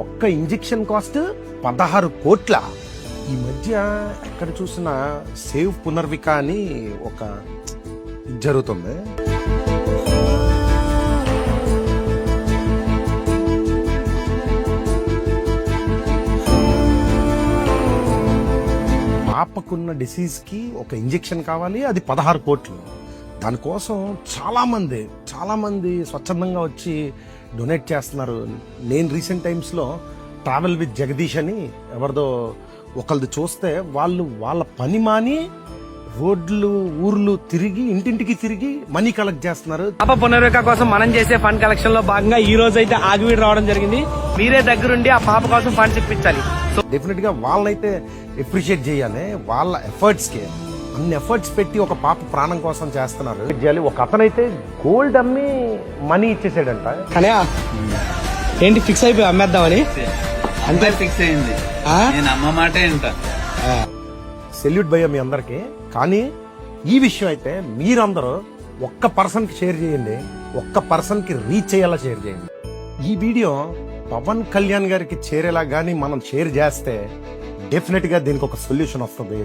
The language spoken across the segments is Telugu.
ఒక్క ఇంజెక్షన్ కాస్ట్ 16 కోట్ల. ఈ మధ్య ఎక్కడ చూసినా సేవ్ పునర్విక అని ఒక జరుగుతుంది. పాపకున్న డిసీజ్ కి ఒక ఇంజెక్షన్ కావాలి, అది 16 కోట్లు. దానికోసం చాలా మంది స్వచ్ఛందంగా వచ్చి డొనేట్ చేస్తున్నారు. నేను రీసెంట్ టైమ్స్ లో ట్రావెల్ విత్ జగదీష్ అని ఎవరిదో ఒకళ్ళది చూస్తే వాళ్ళ పని మాని రోడ్లు ఊర్లు తిరిగి ఇంటింటికి తిరిగి మనీ కలెక్ట్ చేస్తున్నారు. పాప పునర్విక కోసం మనం చేసే ఫండ్ కలెక్షన్ లో భాగంగా ఈ రోజు అయితే ఆగివీడు రావడం జరిగింది. మీరే దగ్గరుండి ఆ పాప కోసం ఫండ్స్ ఇప్పించాలి. డెఫినెట్ గా వాళ్ళనైతే అప్రిషియేట్ చేయాలి. వాళ్ళ ఎఫర్ట్స్ కి అన్ని ఎఫర్ట్స్ పెట్టి ఒక పాప ప్రాణం కోసం చేస్తున్నారు. ఒక అతనైతే గోల్డ్ అమ్మి మనీ ఇచ్చేసాడంట. కానీ ఏంటి ఫిక్స్ అయిపోయి అమ్మేద్దామని అంతే ఫిక్స్ అయింది. నేను అమ్మ మాట ఏంట. సెల్యూట్ భయ్య మీ అందరికి. కానీ ఈ విషయం అయితే మీరందరూ ఒక్క పర్సన్ కి షేర్ చేయండి, ఒక్క పర్సన్ కి రీచ్ అయ్యేలా షేర్ చేయండి. ఈ వీడియో పవన్ కళ్యాణ్ గారికి చేరేలా గానీ మనం షేర్ చేస్తే డెఫినెట్ గా దీనికి ఒక సొల్యూషన్ వస్తుంది.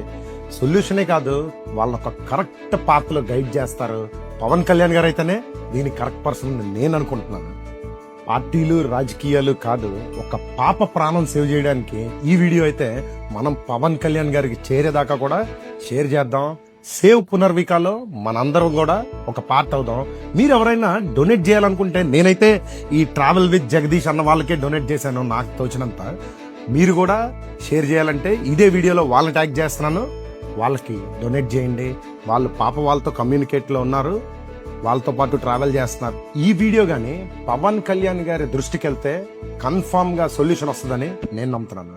సొల్యూషనే కాదు, వాళ్ళ ఒక కరెక్ట్ పాత్ లో గైడ్ చేస్తారు. పవన్ కళ్యాణ్ గారు అయితేనే దీనికి కరెక్ట్ పర్సన్ నేను అనుకుంటున్నాను. పార్టీలు రాజకీయాలు కాదు, ఒక పాప ప్రాణం సేవ్ చేయడానికి ఈ వీడియో అయితే మనం పవన్ కళ్యాణ్ గారికి చేరేదాకా కూడా షేర్ చేద్దాం. సేవ్ పునర్వికలో మనందరం కూడా ఒక పార్ట్ అవుదాం. మీరు ఎవరైనా డొనేట్ చేయాలనుకుంటే, నేనైతే ఈ ట్రావెల్ విత్ జగదీష్ అన్న వాళ్ళకే డొనేట్ చేశాను నాకు తోచినంత. మీరు కూడా షేర్ చేయాలంటే ఇదే వీడియోలో వాళ్ళని ట్యాగ్ చేస్తున్నాను, వాళ్ళకి డొనేట్ చేయండి. వాళ్ళు పాప వాళ్ళతో కమ్యూనికేట్ లో ఉన్నారు, వాళ్ళతో పాటు ట్రావెల్ చేస్తున్నారు. ఈ వీడియో గానీ పవన్ కళ్యాణ్ గారి దృష్టికి వెళ్తే కన్ఫామ్ గా సొల్యూషన్ వస్తుందని నేను నమ్ముతున్నాను.